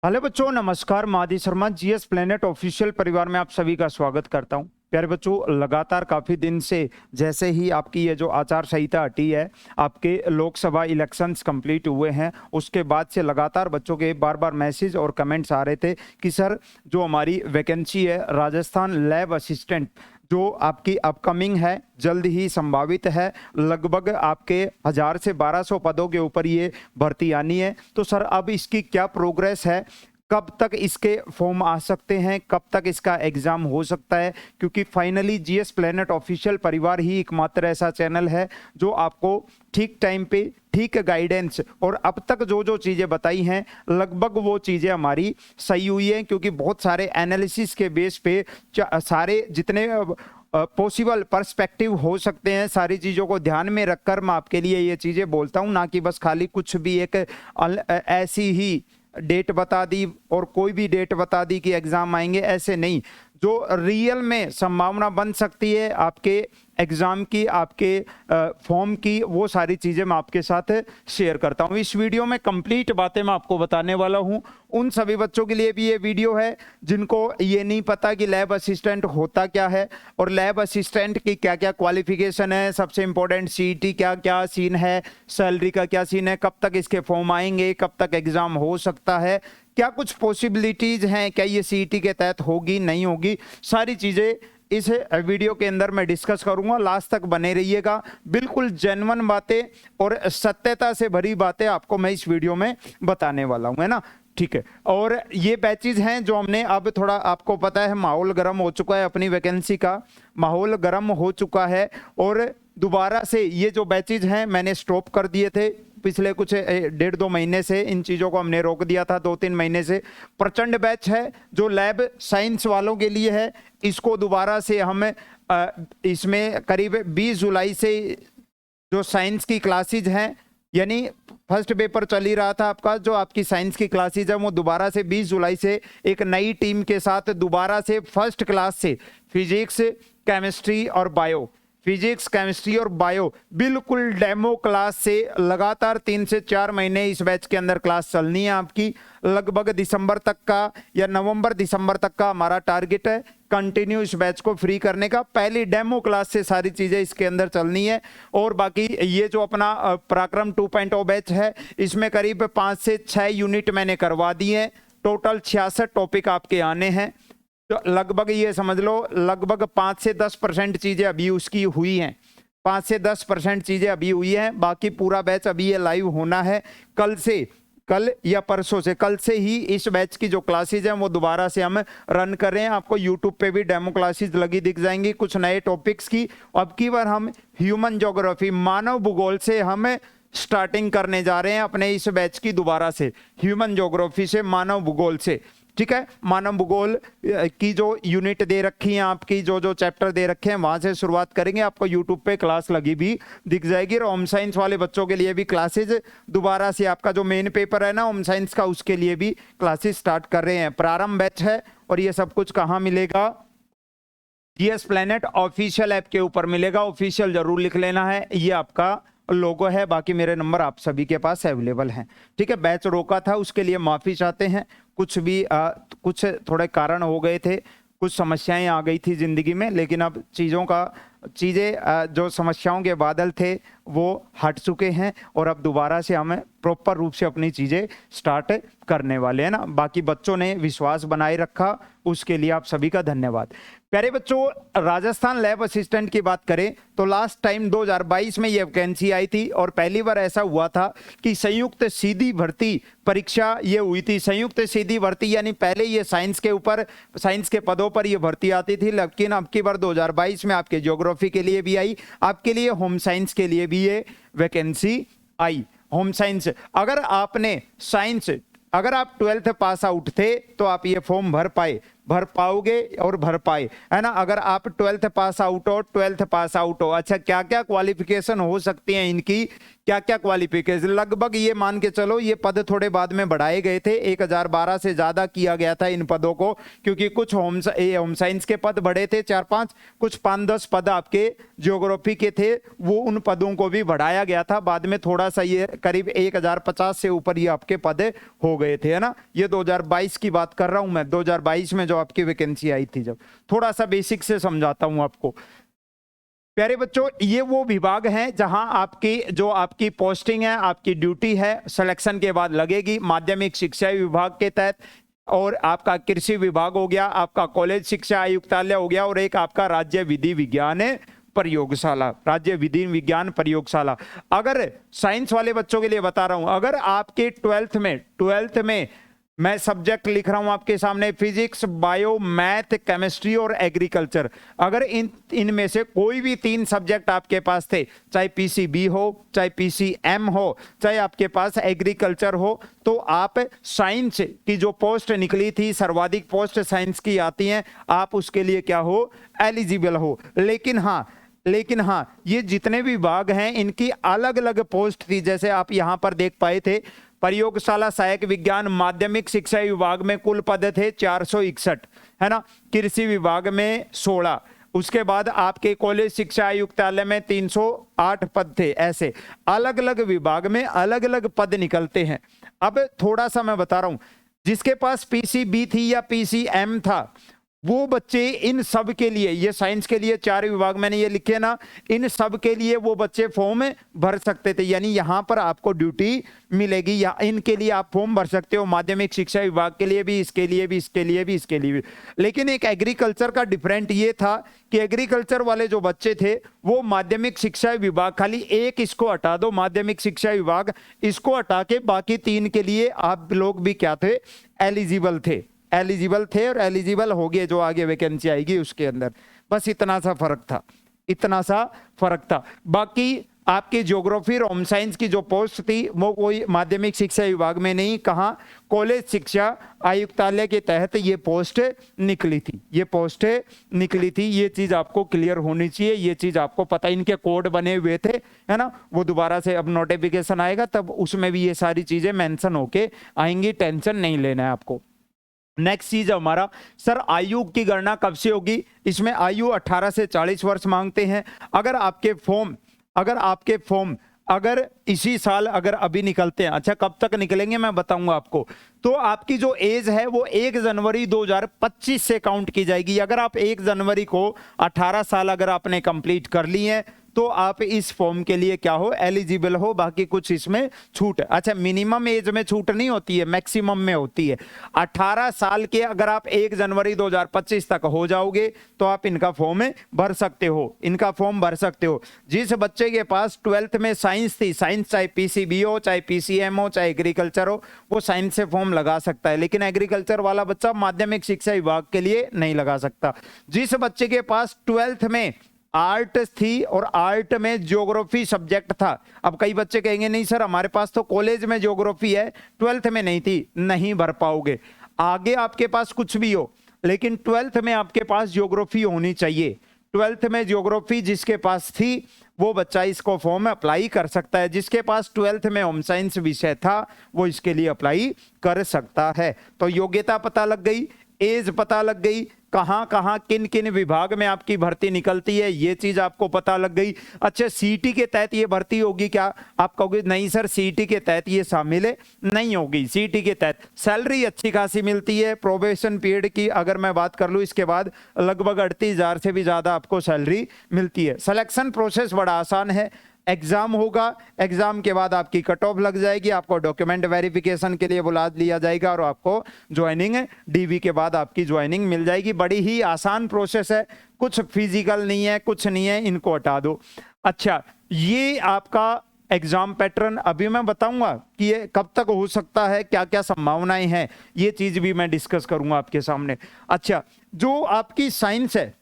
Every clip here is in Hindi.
हेलो बच्चों, नमस्कार। मादी शर्मा जीएस प्लेनेट ऑफिशियल परिवार में आप सभी का स्वागत करता हूं। प्यारे बच्चों, लगातार काफ़ी दिन से जैसे ही आपकी ये जो आचार संहिता हटी है, आपके लोकसभा इलेक्शंस कंप्लीट हुए हैं, उसके बाद से लगातार बच्चों के बार बार मैसेज और कमेंट्स आ रहे थे कि सर जो हमारी वैकेंसी है राजस्थान लैब असिस्टेंट जो आपकी अपकमिंग है, जल्द ही संभावित है, लगभग आपके 1000 से 1200 पदों के ऊपर ये भर्ती आनी है। तो सर अब इसकी क्या प्रोग्रेस है, कब तक इसके फॉर्म आ सकते हैं, कब तक इसका एग्जाम हो सकता है? क्योंकि फाइनली जीएस प्लेनेट ऑफिशियल परिवार ही एकमात्र ऐसा चैनल है जो आपको ठीक टाइम पे ठीक गाइडेंस और अब तक जो जो चीज़ें बताई हैं लगभग वो चीज़ें हमारी सही हुई हैं, क्योंकि बहुत सारे एनालिसिस के बेस पे सारे जितने पॉसिबल पर्सपेक्टिव हो सकते हैं, सारी चीज़ों को ध्यान में रखकर मैं आपके लिए ये चीज़ें बोलता हूँ, ना कि बस खाली कुछ भी एक ऐसी ही डेट बता दी और कोई भी डेट बता दी कि एग्ज़ाम आएंगे, ऐसे नहीं। जो रियल में संभावना बन सकती है आपके एग्ज़ाम की, आपके फॉर्म की, वो सारी चीज़ें मैं आपके साथ शेयर करता हूँ। इस वीडियो में कंप्लीट बातें मैं आपको बताने वाला हूँ। उन सभी बच्चों के लिए भी ये वीडियो है जिनको ये नहीं पता कि लैब असिस्टेंट होता क्या है और लैब असिस्टेंट की क्या क्या क्वालिफिकेशन है, सबसे इंपॉर्टेंट सीईटी क्या क्या सीन है, सैलरी का क्या सीन है, कब तक इसके फॉर्म आएंगे, कब तक एग्ज़ाम हो सकता है, क्या कुछ पॉसिबिलिटीज़ हैं, क्या ये सीईटी के तहत होगी नहीं होगी, सारी चीज़ें इस वीडियो के अंदर मैं डिस्कस करूंगा। लास्ट तक बने रहिएगा। बिल्कुल जेन्युइन बातें और सत्यता से भरी बातें आपको मैं इस वीडियो में बताने वाला हूं, है ना? ठीक है। और ये बैचेज हैं जो हमने अब थोड़ा, आपको पता है माहौल गर्म हो चुका है, अपनी वैकेंसी का माहौल गर्म हो चुका है और दोबारा से ये जो बैचेज हैं मैंने स्टॉप कर दिए थे पिछले कुछ 1.5-2 महीने से। इन चीज़ों को हमने रोक दिया था 2-3 महीने से। प्रचंड बैच है जो लैब साइंस वालों के लिए है, इसको दोबारा से हम इसमें करीब 20 जुलाई से जो साइंस की क्लासेज हैं, यानी फर्स्ट पेपर चल ही रहा था आपका, जो आपकी साइंस की क्लासेज है वो दोबारा से 20 जुलाई से एक नई टीम के साथ दोबारा से फर्स्ट क्लास से फिजिक्स, केमिस्ट्री और बायो, फिजिक्स, केमिस्ट्री और बायो बिल्कुल डेमो क्लास से लगातार 3 से 4 महीने इस बैच के अंदर क्लास चलनी है आपकी। लगभग दिसंबर तक का या नवंबर दिसंबर तक का हमारा टारगेट है कंटिन्यू इस बैच को फ्री करने का। पहली डेमो क्लास से सारी चीज़ें इसके अंदर चलनी है। और बाकी ये जो अपना पराक्रम 2.0 बैच है, इसमें करीब 5 से 6 यूनिट मैंने करवा दिए हैं। टोटल 66 टॉपिक आपके आने हैं। तो लगभग ये समझ लो लगभग 5 से 10% चीज़ें अभी उसकी हुई हैं, 5 से 10% चीज़ें अभी हुई हैं। बाकी पूरा बैच अभी ये लाइव होना है कल या परसों से, कल से ही इस बैच की जो क्लासेज हैं वो दोबारा से हम रन कर रहे हैं। आपको यूट्यूब पे भी डेमो क्लासेज लगी दिख जाएंगी कुछ नए टॉपिक्स की। अब की बार हम ह्यूमन ज्योग्राफी, मानव भूगोल से हम स्टार्टिंग करने जा रहे हैं अपने इस बैच की, दोबारा से ह्यूमन ज्योग्राफी से, मानव भूगोल से। ठीक है, मानव भूगोल की जो यूनिट दे रखी है आपकी, जो जो चैप्टर दे रखे हैं वहां से शुरुआत करेंगे। आपको यूट्यूब पे क्लास लगी भी दिख जाएगी। और होम साइंस वाले बच्चों के लिए भी क्लासेज दोबारा से, आपका जो मेन पेपर है ना होम साइंस का, उसके लिए भी क्लासेज स्टार्ट कर रहे हैं। प्रारंभ बैच है। और ये सब कुछ कहाँ मिलेगा? जीएस प्लेनेट ऑफिशियल ऐप के ऊपर मिलेगा। ऑफिशियल जरूर लिख लेना है, ये आपका लोगो है। बाकी मेरे नंबर आप सभी के पास अवेलेबल हैं। ठीक है, बैच रोका था उसके लिए माफ़ी चाहते हैं। कुछ भी कुछ थोड़े कारण हो गए थे, कुछ समस्याएं आ गई थी ज़िंदगी में, लेकिन अब चीज़ें जो समस्याओं के बादल थे वो हट चुके हैं और अब दोबारा से हम प्रॉपर रूप से अपनी चीज़ें स्टार्ट करने वाले हैं ना। बाकी बच्चों ने विश्वास बनाए रखा, उसके लिए आप सभी का धन्यवाद। प्यारे बच्चों, राजस्थान लैब असिस्टेंट की बात करें तो लास्ट टाइम 2022 में ये वैकेंसी आई थी और पहली बार ऐसा हुआ था कि संयुक्त सीधी भर्ती परीक्षा ये हुई थी। संयुक्त सीधी भर्ती यानी पहले ये साइंस के ऊपर, साइंस के पदों पर ये भर्ती आती थी, लेकिन अब की बार 2022 में आपके ज्योग्राफी के लिए भी आई, आपके लिए होम साइंस के लिए भी ये वैकेंसी आई। होम साइंस, अगर आपने साइंस, अगर आप 12th पास आउट थे तो आप ये फॉर्म भर पाए, भर पाओगे और भर पाए, है ना। अगर आप 12th पास आउट हो, 12th पास आउट हो, अच्छा क्या क्या क्वालिफिकेशन हो सकती है इनकी, क्या क्या क्वालिफिकेशन, लगभग ये मान के चलो ये पद थोड़े बाद में बढ़ाए गए थे, 1012 से ज्यादा किया गया था इन पदों को, क्योंकि कुछ होम साइंस के पद बढ़े थे 4-5, कुछ 5-10 पद आपके ज्योग्राफी के थे, वो उन पदों को भी बढ़ाया गया था बाद में थोड़ा सा, ये करीब 1050 से ऊपर ये आपके पद हो गए थे, है ना। ये 2022 की बात कर रहा हूं मैं, 2022 में जो आपकी वैकेंसी आई थी, जब थोड़ा सा बेसिक से समझाता हूं आपको। प्यारे बच्चों, ये वो विभाग हैं जहां आपकी जो आपकी पोस्टिंग है, आपकी ड्यूटी है, सिलेक्शन के बाद लगेगी। माध्यमिक शिक्षा विभाग के तहत, और आपका कृषि विभाग हो गया, आपका कॉलेज शिक्षा आयुक्तालय हो गया, और एक आपका राज्य विधि विज्ञान प्रयोगशाला, राज्य विधि विज्ञान प्रयोगशाला। अगर साइंस वाले बच्चों के लिए बता रहा हूं, अगर आपके 12th में मैं सब्जेक्ट लिख रहा हूं आपके सामने, फिजिक्स, बायो, मैथ, केमिस्ट्री और एग्रीकल्चर, अगर इनमें से कोई भी 3 सब्जेक्ट आपके पास थे, चाहे पीसीबी हो, चाहे पीसीएम हो, चाहे आपके पास एग्रीकल्चर हो, तो आप साइंस की जो पोस्ट निकली थी, सर्वाधिक पोस्ट साइंस की आती हैं, आप उसके लिए क्या हो, एलिजिबल हो। लेकिन हाँ, ये जितने भी विभाग हैं इनकी अलग अलग पोस्ट थी, जैसे आप यहां पर देख पाए थे, प्रयोगशाला सहायक विज्ञान माध्यमिक शिक्षा विभाग में कुल पद थे 461, है ना। कृषि विभाग में 16, उसके बाद आपके कॉलेज शिक्षा आयुक्तालय में 308 पद थे। ऐसे अलग अलग विभाग में अलग अलग पद निकलते हैं। अब थोड़ा सा मैं बता रहा हूं, जिसके पास पीसीबी थी या पीसीएम था, वो बच्चे इन सब के लिए, ये साइंस के लिए 4 विभाग मैंने ये लिखे ना, इन सब के लिए वो बच्चे फॉर्म भर सकते थे, यानी यहां पर आपको ड्यूटी मिलेगी, या इनके लिए आप फॉर्म भर सकते हो, माध्यमिक शिक्षा विभाग के लिए भी, इसके लिए भी, इसके लिए भी, इसके लिए भी। लेकिन एक एग्रीकल्चर का डिफरेंट ये था कि एग्रीकल्चर वाले जो बच्चे थे वो माध्यमिक शिक्षा विभाग, खाली एक इसको हटा दो, माध्यमिक शिक्षा विभाग, इसको हटा के बाकी 3 के लिए आप लोग भी क्या थे, एलिजिबल थे और एलिजिबल हो गए, जो आगे वैकेंसी आएगी उसके अंदर। बस इतना सा फर्क था। बाकी आपकी ज्योग्राफी और होम साइंस की जो पोस्ट थी वो कोई माध्यमिक शिक्षा विभाग में नहीं, कहां, कॉलेज शिक्षा आयुक्तालय के तहत ये पोस्ट निकली थी। ये चीज आपको क्लियर होनी चाहिए, ये चीज आपको पता, इनके कोड बने हुए थे, है ना। वो दोबारा से अब नोटिफिकेशन आएगा तब उसमें भी ये सारी चीजें मेंशन होके आएंगी, टेंशन नहीं लेना है आपको। नेक्स्ट चीज हमारा, सर आयु की गणना कब से होगी, इसमें आयु 18 से 40 वर्ष मांगते हैं। अगर आपके फॉर्म अगर इसी साल अगर अभी निकलते हैं, अच्छा कब तक निकलेंगे मैं बताऊंगा आपको, तो आपकी जो एज है वो 1 जनवरी 2025 से काउंट की जाएगी। अगर आप 1 जनवरी को 18 साल अगर आपने कंप्लीट कर ली है तो आप इस फॉर्म के लिए क्या हो, एलिजिबल हो। बाकी कुछ इसमें छूट, अच्छा मिनिमम एज में छूट नहीं होती है, मैक्सिमम में होती है। 18 साल के अगर आप 1 जनवरी 2025 तक हो जाओगे तो आप इनका फॉर्म भर सकते हो। जिस बच्चे के पास 12th में साइंस थी, साइंस चाहे पीसीबी हो, चाहे पीसीएम हो, चाहे एग्रीकल्चर हो, वो साइंस से फॉर्म लगा सकता है, लेकिन एग्रीकल्चर वाला बच्चा माध्यमिक शिक्षा विभाग के लिए नहीं लगा सकता। जिस बच्चे के पास 12th में आर्ट थी और आर्ट में ज्योग्राफी सब्जेक्ट था, अब कई बच्चे कहेंगे नहीं सर हमारे पास तो कॉलेज में ज्योग्राफी है, 12th में नहीं थी, नहीं भर पाओगे। आगे आपके पास कुछ भी हो लेकिन 12th में आपके पास ज्योग्राफी होनी चाहिए। 12th में ज्योग्राफी जिसके पास थी वो बच्चा इसको फॉर्म अप्लाई कर सकता है। जिसके पास 12th में होम साइंस विषय था वो इसके लिए अप्लाई कर सकता है। तो योग्यता पता लग गई, एज पता लग गई, कहां कहां किन किन विभाग में आपकी भर्ती निकलती है ये चीज आपको पता लग गई। अच्छा सीईटी के तहत ये भर्ती होगी क्या, आप कहोगे नहीं सर सीईटी के तहत ये शामिल नहीं होगी। सीईटी के तहत सैलरी अच्छी खासी मिलती है, प्रोबेशन पीरियड की अगर मैं बात कर लूं इसके बाद लगभग 38,000 से भी ज्यादा आपको सैलरी मिलती है। सिलेक्शन प्रोसेस बड़ा आसान है, एग्जाम होगा, एग्जाम के बाद आपकी कट ऑफ लग जाएगी, आपको डॉक्यूमेंट वेरिफिकेशन के लिए बुला लिया जाएगा और आपको ज्वाइनिंग डीवी के बाद आपकी ज्वाइनिंग मिल जाएगी। बड़ी ही आसान प्रोसेस है, कुछ फिजिकल नहीं है, कुछ नहीं है, इनको हटा दो। अच्छा ये आपका एग्जाम पैटर्न अभी मैं बताऊंगा कि ये कब तक हो सकता है, क्या क्या संभावनाएं हैं, ये चीज भी मैं डिस्कस करूंगा आपके सामने। अच्छा जो आपकी साइंस है,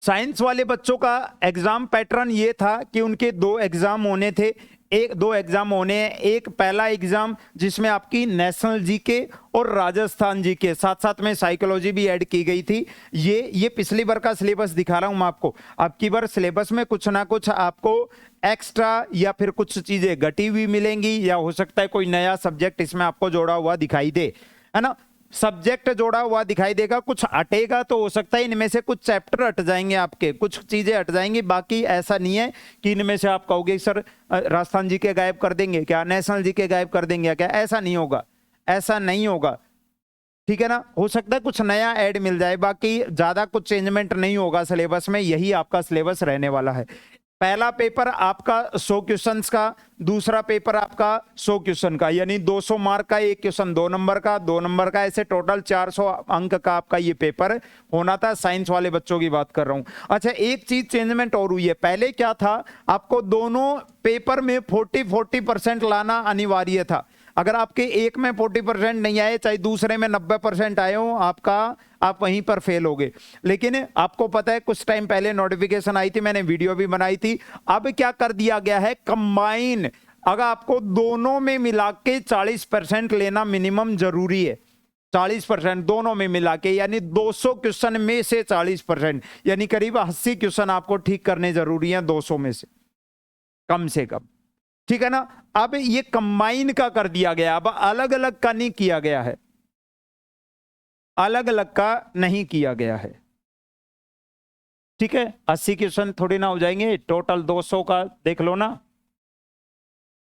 साइंस वाले बच्चों का एग्जाम पैटर्न ये था कि उनके 2 एग्जाम होने थे, एक दो एग्जाम होने हैं। एक पहला एग्जाम जिसमें आपकी नेशनल जीके और राजस्थान जीके, साथ साथ में साइकोलॉजी भी ऐड की गई थी। ये पिछली बार का सिलेबस दिखा रहा हूं मैं आपको। अब की बार सिलेबस में कुछ ना कुछ आपको एक्स्ट्रा या फिर कुछ चीजें घटी हुई मिलेंगी, या हो सकता है कोई नया सब्जेक्ट इसमें आपको जोड़ा हुआ दिखाई दे, है ना। सब्जेक्ट जोड़ा हुआ दिखाई देगा, कुछ हटेगा तो हो सकता है इनमें से कुछ चैप्टर हट जाएंगे, आपके कुछ चीजें हट जाएंगी। बाकी ऐसा नहीं है कि इनमें से आप कहोगे सर राजस्थान जी के गायब कर देंगे क्या, नेशनल जी के गायब कर देंगे क्या, ऐसा नहीं होगा, ऐसा नहीं होगा, ठीक है ना। हो सकता है कुछ नया ऐड मिल जाए, बाकी ज्यादा कुछ चेंजमेंट नहीं होगा सिलेबस में, यही आपका सिलेबस रहने वाला है। पहला पेपर आपका 100 क्वेश्चंस का, दूसरा पेपर आपका 100 क्वेश्चन का, यानी 200 मार्क का एक क्वेश्चन, 2 नंबर का, 2 नंबर का, ऐसे टोटल 400 अंक का आपका ये पेपर होना था। साइंस वाले बच्चों की बात कर रहा हूं। अच्छा, एक चीज चेंजमेंट और हुई है। पहले क्या था, आपको दोनों पेपर में 40% लाना अनिवार्य था। अगर आपके एक में 40% नहीं आए, चाहे दूसरे में 90% आए हो, आप वहीं पर फेल हो गए। लेकिन आपको पता है कुछ टाइम पहले नोटिफिकेशन आई थी, मैंने वीडियो भी बनाई थी। अब क्या कर दिया गया है, कंबाइन, अगर आपको दोनों में मिला के 40% लेना मिनिमम जरूरी है। 40% दोनों में मिला के, यानी 200 क्वेश्चन में से 40%, यानी करीब 80 क्वेश्चन आपको ठीक करने जरूरी है 200 में से कम से कम, ठीक है ना। अब ये कंबाइन का कर दिया गया, अब अलग अलग का नहीं किया गया है, अलग अलग का नहीं किया गया है, ठीक है। 80 क्वेश्चन थोड़ी ना हो जाएंगे, टोटल 200 का देख लो ना,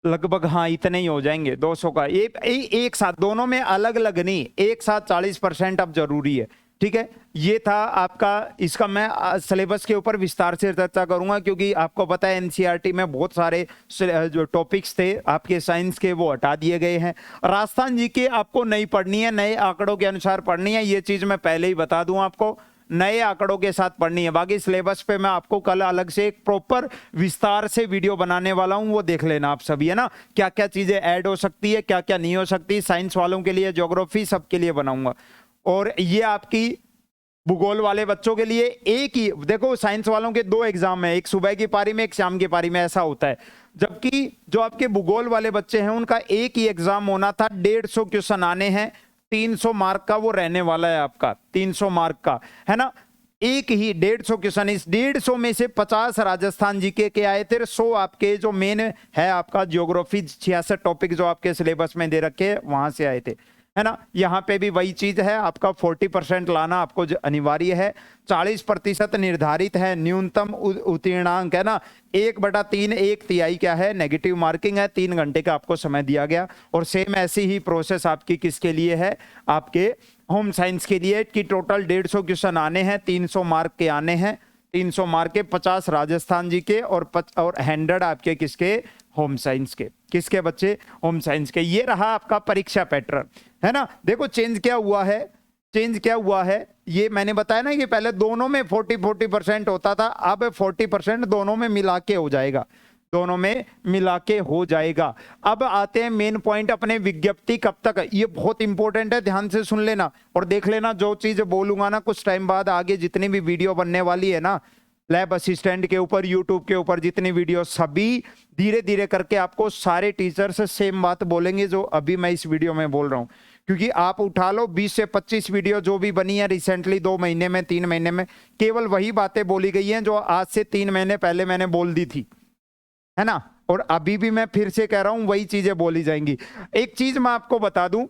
लगभग हाँ इतने ही हो जाएंगे 200 का। एक साथ दोनों में अलग अलग नहीं, एक साथ 40% अब जरूरी है, ठीक है। ये था आपका, इसका मैं सिलेबस के ऊपर विस्तार से चर्चा करूंगा, क्योंकि आपको पता है एनसीईआरटी में बहुत सारे जो टॉपिक्स थे आपके साइंस के वो हटा दिए गए हैं। राजस्थान जी के आपको नहीं पढ़नी है, नए आंकड़ों के अनुसार पढ़नी है, ये चीज मैं पहले ही बता दूं आपको, नए आंकड़ों के साथ पढ़नी है। बाकी सिलेबस पे मैं आपको कल अलग से एक प्रॉपर विस्तार से वीडियो बनाने वाला हूं, वो देख लेना आप सभी, है ना। क्या क्या चीजें ऐड हो सकती है, क्या क्या नहीं हो सकती, साइंस वालों के लिए, ज्योग्राफी सबके लिए बनाऊंगा। और ये आपकी भूगोल वाले बच्चों के लिए एक ही, देखो साइंस वालों के 2 एग्जाम है, एक सुबह की पारी में, एक शाम की पारी में, ऐसा होता है। जबकि जो आपके भूगोल वाले बच्चे हैं उनका एक ही एग्जाम होना था, 150 क्वेश्चन आने हैं, 300 मार्क का वो रहने वाला है आपका, 300 मार्क का, है ना। एक ही 150 क्वेश्चन, इस 150 में से 50 राजस्थान जीके के आए थे, 100 आपके जो मेन है आपका ज्योग्राफी, 66 टॉपिक जो आपके सिलेबस में दे रखे हैं वहां से आए थे, है ना। यहां पे भी वही चीज है, आपका 40% लाना आपको अनिवार्य है। 40% निर्धारित है न्यूनतम उत्तीर्णांक, है ना। 1/3, 1/3 क्या है, नेगेटिव मार्किंग है। 3 घंटे का आपको समय दिया गया। और सेम ऐसी ही प्रोसेस आपकी किसके लिए है, आपके होम साइंस के लिए, कि टोटल 150 क्वेश्चन आने हैं, 300 मार्क के आने हैं, 300 मार्क के, 50 राजस्थान जी के और 100 आपके किसके, होम साइंस के। किसके बच्चे, होम साइंस के। ये रहा आपका परीक्षा पैटर्न, है ना। देखो चेंज क्या हुआ है, चेंज क्या हुआ है, ये मैंने बताया ना कि पहले दोनों में 40% होता था, अब 40% दोनों में मिला के हो जाएगा, दोनों में मिला के हो जाएगा। अब आते हैं मेन पॉइंट अपने, विज्ञप्ति कब तक, ये बहुत इंपॉर्टेंट है, ध्यान से सुन लेना और देख लेना। जो चीज बोलूंगा ना कुछ टाइम बाद, आगे जितनी भी वीडियो बनने वाली है ना, लैब असिस्टेंट के ऊपर, यूट्यूब के ऊपर जितनी वीडियो, सभी धीरे धीरे करके आपको सारे टीचर्स सेम बात बोलेंगे जो अभी मैं इस वीडियो में बोल रहा हूं। क्योंकि आप उठा लो 20 से 25 वीडियो जो भी बनी है रिसेंटली, 2 महीने में, 3 महीने में, केवल वही बातें बोली गई हैं जो आज से 3 महीने पहले मैंने बोल दी थी, है ना। और अभी भी मैं फिर से कह रहा हूं, वही चीजें बोली जाएंगी। एक चीज मैं आपको बता दूं,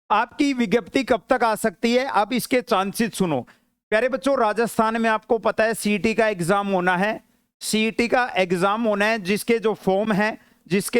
आपकी विज्ञप्ति कब तक आ सकती है, अब इसके चांसेस सुनो प्यारे बच्चों। राजस्थान में आपको पता है सीईटी का एग्जाम होना है, सीईटी का एग्जाम होना है, जिसके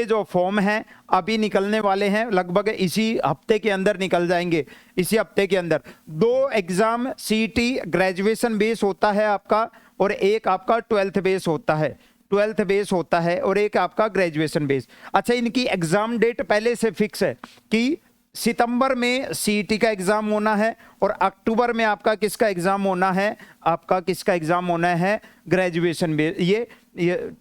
जो फॉर्म हैं अभी निकलने वाले हैं, लगभग इसी हफ्ते के अंदर निकल जाएंगे, इसी हफ्ते के अंदर। 2 एग्जाम सीईटी ग्रेजुएशन बेस होता है आपका, और एक आपका 12th बेस होता है, 12th बेस होता है, और एक आपका ग्रेजुएशन बेस। अच्छा, इनकी एग्जाम डेट पहले से फिक्स है कि सितंबर में सीईटी का एग्जाम होना है, और अक्टूबर में आपका किसका एग्जाम होना है, आपका किसका एग्जाम होना है, ग्रेजुएशन बेस, ये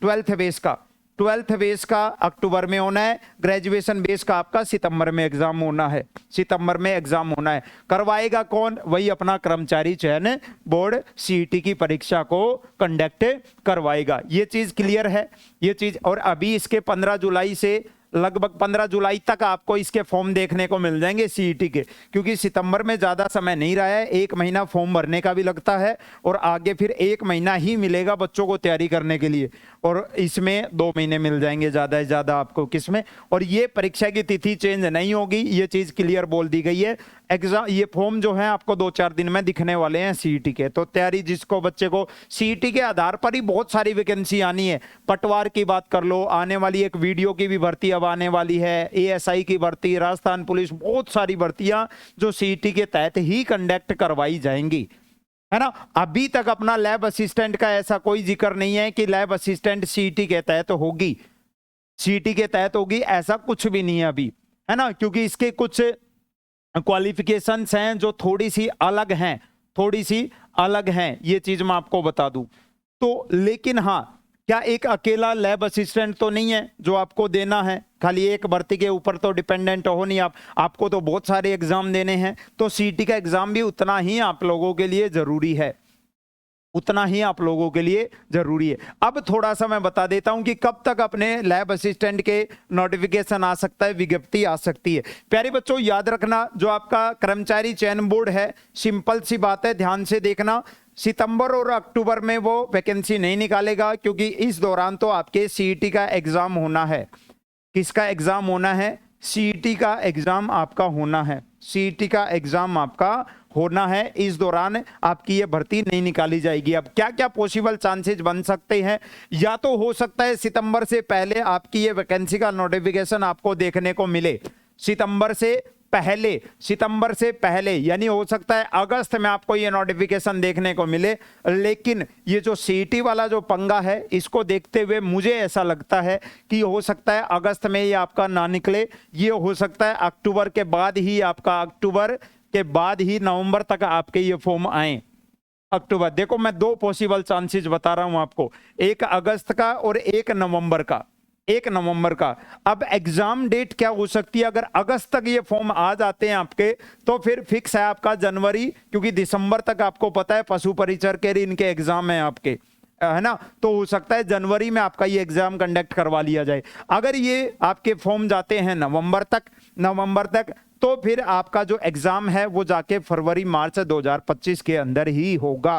12th बेस का। ट्वेल्थ बेस का अक्टूबर में होना है, ग्रेजुएशन बेस का आपका सितंबर में एग्जाम होना है, सितंबर में एग्जाम होना है। करवाएगा कौन? वही अपना कर्मचारी चयन बोर्ड सीईटी की परीक्षा को कंडक्ट करवाएगा। ये चीज क्लियर है, ये चीज। और अभी इसके 15 जुलाई से लगभग 15 जुलाई तक आपको इसके फॉर्म देखने को मिल जाएंगे सीईटी के, क्योंकि सितंबर में ज्यादा समय नहीं रहा है, 1 महीना फॉर्म भरने का भी लगता है और आगे फिर 1 महीना ही मिलेगा बच्चों को तैयारी करने के लिए, और इसमें 2 महीने मिल जाएंगे ज्यादा से ज्यादा आपको किसमें। और ये परीक्षा की तिथि चेंज नहीं होगी, ये चीज क्लियर बोल दी गई है। एग्जाम ये फॉर्म जो है आपको 2-4 दिन में दिखने वाले हैं सीईटी के। तो तैयारी जिसको बच्चे को सीईटी के आधार पर ही बहुत सारी वैकेंसी आनी है। पटवार की बात कर लो, आने वाली एक वीडियो की भी भर्ती अब आने वाली है, एएसआई की भर्ती, राजस्थान पुलिस, बहुत सारी भर्तियां जो सीईटी के तहत ही कंडक्ट करवाई जाएंगी, है ना। अभी तक अपना लैब असिस्टेंट का ऐसा कोई जिक्र नहीं है कि लैब असिस्टेंट सीईटी के तहत होगी, सीईटी के तहत होगी, ऐसा कुछ भी नहीं है अभी, है ना। क्योंकि इसके कुछ क्वालिफिकेशंस हैं जो थोड़ी सी अलग हैं, थोड़ी सी अलग हैं, ये चीज मैं आपको बता दूं तो। लेकिन हाँ, क्या एक अकेला लैब असिस्टेंट तो नहीं है जो आपको देना है, खाली एक भर्ती के ऊपर तो डिपेंडेंट हो नहीं आप, आपको तो बहुत सारे एग्जाम देने हैं। तो सीईटी का एग्जाम भी उतना ही आप लोगों के लिए जरूरी है, उतना ही आप लोगों के लिए जरूरी है। अब थोड़ा सा मैं बता देता हूं कि कब तक अपने लैब असिस्टेंट के नोटिफिकेशन आ सकता है, विज्ञप्ति आ सकती है। प्यारे बच्चों याद रखना, जो आपका कर्मचारी चयन बोर्ड है, सिंपल सी बात है, ध्यान से देखना, सितंबर और अक्टूबर में वो वैकेंसी नहीं निकालेगा, क्योंकि इस दौरान तो आपके सीईटी का एग्जाम होना है। किसका एग्जाम होना है? सीईटी का एग्जाम आपका होना है, सीईटी का एग्जाम आपका होना है। इस दौरान आपकी ये भर्ती नहीं निकाली जाएगी। अब क्या क्या पॉसिबल चांसेस बन सकते हैं? या तो हो सकता है सितंबर से पहले आपकी ये वैकेंसी का नोटिफिकेशन आपको देखने को मिले, सितंबर से पहले, सितंबर से पहले, यानी हो सकता है अगस्त में आपको ये नोटिफिकेशन देखने को मिले। लेकिन ये जो सीईटी वाला जो पंगा है, इसको देखते हुए मुझे ऐसा लगता है कि हो सकता है अगस्त में ये आपका ना निकले, ये हो सकता है अक्टूबर के बाद ही आपका, अक्टूबर के बाद ही नवंबर तक आपके ये फॉर्म आए। अक्टूबर, देखो मैं 2 पॉसिबल चांसेस बता रहा हूं आपको, एक अगस्त का और एक नवंबर का, 1 नवंबर का। अब एग्जाम डेट क्या हो सकती है? अगर अगस्त तक ये फॉर्म आ जाते हैं आपके, तो फिर फिक्स है आपका जनवरी, क्योंकि दिसंबर तक आपको पता है पशु परिचर के इनके एग्जाम है आपके, है ना। तो हो सकता है जनवरी में आपका ये एग्जाम कंडक्ट करवा लिया जाए। अगर ये आपके फॉर्म जाते हैं नवंबर तक, तो फिर आपका जो एग्जाम है वो जाके फरवरी मार्च 2025 के अंदर ही होगा,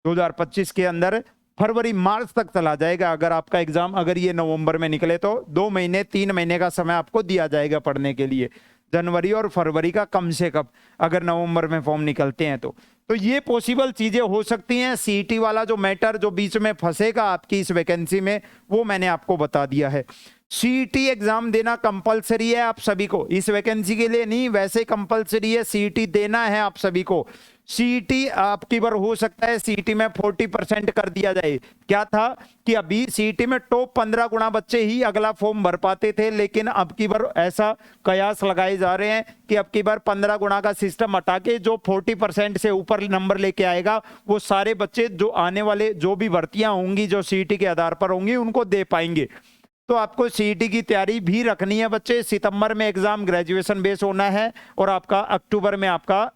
2025 के अंदर फरवरी मार्च तक चला जाएगा। अगर आपका एग्जाम अगर ये नवंबर में निकले तो 2 महीने 3 महीने का समय आपको दिया जाएगा पढ़ने के लिए, जनवरी और फरवरी का कम से कम, अगर नवंबर में फॉर्म निकलते हैं तो ये पॉसिबल चीजें हो सकती हैं। सीईटी वाला जो मैटर जो बीच में फंसेगा आपकी इस वैकेंसी में, वो मैंने आपको बता दिया है। सीईटी एग्जाम देना कंपलसरी है आप सभी को, इस वैकेंसी के लिए नहीं, वैसे कंपलसरी है, सीईटी देना है आप सभी को। सीईटी आपकी बार हो सकता है सीईटी में 40% कर दिया जाए। क्या था कि अभी सीईटी में टॉप 15 गुना बच्चे ही अगला फॉर्म भर पाते थे, लेकिन अब की बार ऐसा कयास लगाए जा रहे हैं कि अब की बार 15 गुना का सिस्टम हटा के जो 40% से ऊपर नंबर लेके आएगा, वो सारे बच्चे जो आने वाले जो भी भर्तियां होंगी जो सीईटी के आधार पर होंगी उनको दे पाएंगे। तो आपको सीईटी की तैयारी भी रखनी है बच्चे। सितंबर में एग्जाम ग्रेजुएशन बेस होना है और आपका अक्टूबर में आपका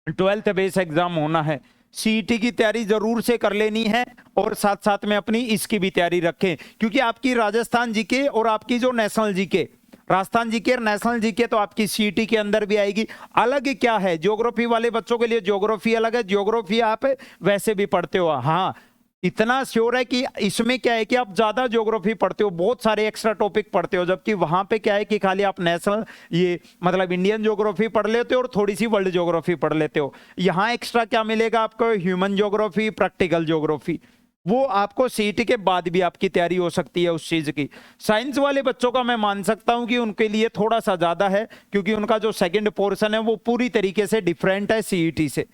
12th बेस एग्जाम होना है। सीईटी की तैयारी जरूर से कर लेनी है और साथ साथ में अपनी इसकी भी तैयारी रखें, क्योंकि आपकी राजस्थान जीके और आपकी जो नेशनल जीके, राजस्थान जीके और नेशनल जीके तो आपकी सीईटी के अंदर भी आएगी। अलग क्या है, ज्योग्राफी वाले बच्चों के लिए ज्योग्राफी अलग है, ज्योग्राफी आप वैसे भी पढ़ते हो। हाँ, इतना श्योर है कि इसमें क्या है कि आप ज्यादा ज्योग्राफी पढ़ते हो, बहुत सारे एक्स्ट्रा टॉपिक पढ़ते हो, जबकि वहां पे क्या है कि खाली आप नेशनल ये मतलब इंडियन ज्योग्राफी पढ़ लेते हो और थोड़ी सी वर्ल्ड ज्योग्राफी पढ़ लेते हो। यहाँ एक्स्ट्रा क्या मिलेगा आपको? ह्यूमन ज्योग्राफी, प्रैक्टिकल ज्योग्राफी, वो आपको सीईटी के बाद भी आपकी तैयारी हो सकती है उस चीज की। साइंस वाले बच्चों का मैं मान सकता हूं कि उनके लिए थोड़ा सा ज्यादा है, क्योंकि उनका जो सेकंड पोर्शन है वो पूरी तरीके से डिफरेंट है सीईटी से,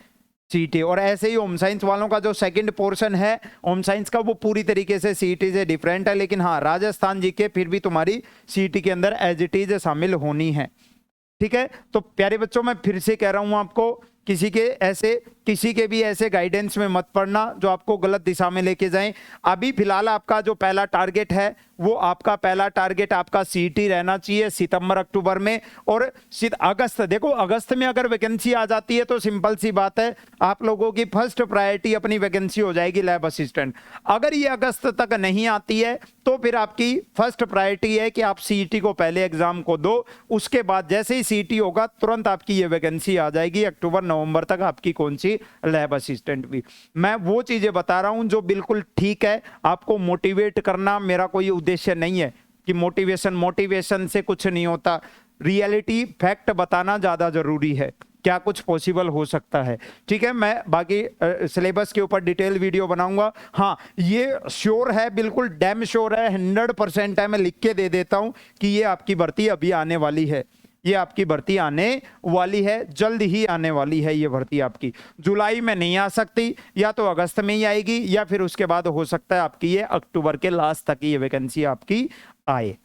सीईटी। और ऐसे ही होम साइंस वालों का जो सेकंड पोर्शन है होम साइंस का, वो पूरी तरीके से सीईटी से डिफरेंट है। लेकिन हाँ, राजस्थान जीके फिर भी तुम्हारी सीईटी के अंदर एज इट इज शामिल होनी है, ठीक है। तो प्यारे बच्चों, मैं फिर से कह रहा हूं आपको, किसी के भी ऐसे गाइडेंस में मत पड़ना जो आपको गलत दिशा में लेके जाएं। अभी फिलहाल आपका जो पहला टारगेट है वो आपका पहला टारगेट आपका सीईटी रहना चाहिए सितंबर अक्टूबर में। और अगस्त, देखो अगस्त में अगर वैकेंसी आ जाती है तो सिंपल सी बात है, आप लोगों की फर्स्ट प्रायोरिटी अपनी वैकेंसी हो जाएगी लैब असिस्टेंट। अगर ये अगस्त तक नहीं आती है तो फिर आपकी फर्स्ट प्रायोरिटी है कि आप सीईटी को पहले एग्जाम को दो, उसके बाद जैसे ही सीईटी होगा तुरंत आपकी ये वैकेंसी आ जाएगी अक्टूबर नवंबर तक आपकी कौन सी लैब असिस्टेंट भी। मैं वो चीजें बता रहा हूं जो बिल्कुल ठीक है, आपको मोटिवेट करना मेरा कोई उद्देश्य नहीं है कि मोटिवेशन से कुछ नहीं होता, रियलिटी फैक्ट बताना ज्यादा जरूरी है, क्या कुछ पॉसिबल हो सकता है। ठीक है, मैं बाकी सिलेबस के ऊपर डिटेल वीडियो बनाऊंगा। हाँ, ये श्योर है, बिल्कुल डैम श्योर है, 100% है, मैं लिख के दे देता हूं कि ये आपकी भर्ती अभी आने वाली है, ये आपकी भर्ती आने वाली है, जल्द ही आने वाली है। ये भर्ती आपकी जुलाई में नहीं आ सकती, या तो अगस्त में ही आएगी, या फिर उसके बाद हो सकता है आपकी ये अक्टूबर के लास्ट तक ये वैकेंसी आपकी आए।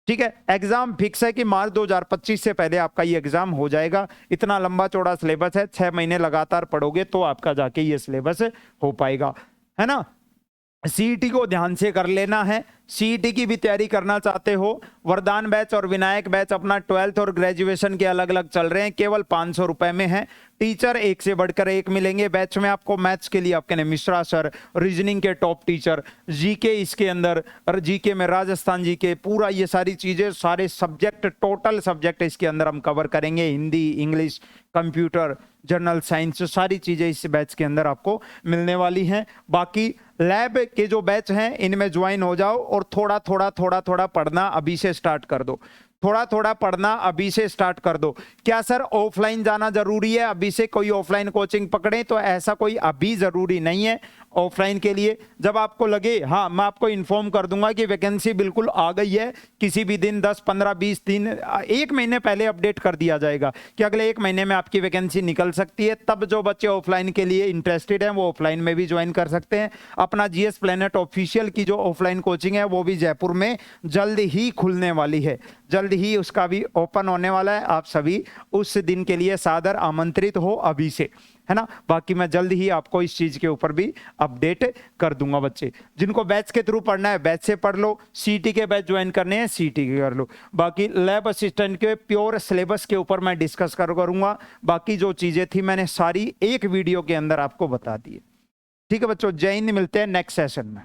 ठीक है, एग्जाम फिक्स है कि मार्च 2025 से पहले आपका ये एग्जाम हो जाएगा। इतना लंबा चौड़ा सिलेबस है, 6 महीने लगातार पढ़ोगे तो आपका जाके ये सिलेबस हो पाएगा, है ना। सीईटी को ध्यान से कर लेना है। सीईटी की भी तैयारी करना चाहते हो, वरदान बैच और विनायक बैच अपना 12th और ग्रेजुएशन के अलग अलग चल रहे हैं, केवल 500 रुपए में है। टीचर एक से बढ़कर एक मिलेंगे बैच में आपको। मैथ्स के लिए आपके मिश्रा सर, रीजनिंग के टॉप टीचर, जीके इसके अंदर, और जीके में राजस्थान जीके, पूरा ये सारी चीजें, सारे सब्जेक्ट, टोटल सब्जेक्ट इसके अंदर हम कवर करेंगे, Hindi, English, computer, general science, सारी चीजें इस बैच के अंदर आपको मिलने वाली हैं। बाकी लैब के जो बैच हैं इनमें ज्वाइन हो जाओ और थोड़ा थोड़ा पढ़ना अभी से स्टार्ट कर दो, थोड़ा पढ़ना अभी से स्टार्ट कर दो। क्या सर ऑफलाइन जाना जरूरी है, अभी से कोई ऑफलाइन कोचिंग पकड़े? तो ऐसा कोई अभी जरूरी नहीं है ऑफलाइन के लिए। जब आपको लगे, हाँ मैं आपको इन्फॉर्म कर दूंगा कि वैकेंसी बिल्कुल आ गई है, किसी भी दिन 10, 15, 20 दिन, 1 महीने पहले अपडेट कर दिया जाएगा कि अगले 1 महीने में आपकी वैकेंसी निकल सकती है। तब जो बच्चे ऑफलाइन के लिए इंटरेस्टेड हैं वो ऑफलाइन में भी ज्वाइन कर सकते हैं। अपना जीएस प्लेनेट ऑफिशियल की जो ऑफलाइन कोचिंग है वो भी जयपुर में जल्द ही खुलने वाली है, जल्द ही उसका भी ओपन होने वाला है। आप सभी उस दिन के लिए सादर आमंत्रित हो अभी से, है ना। बाकी मैं जल्द ही आपको इस चीज के ऊपर भी अपडेट कर दूंगा। बच्चे जिनको बैच के थ्रू पढ़ना है बैच से पढ़ लो, सीटी के बैच ज्वाइन करने हैं सीटी के कर लो। बाकी लैब असिस्टेंट के प्योर सिलेबस के ऊपर मैं डिस्कस करूंगा। बाकी जो चीजें थी मैंने सारी एक वीडियो के अंदर आपको बता दी है। ठीक है बच्चों, जय हिंद, मिलते हैं नेक्स्ट सेशन में।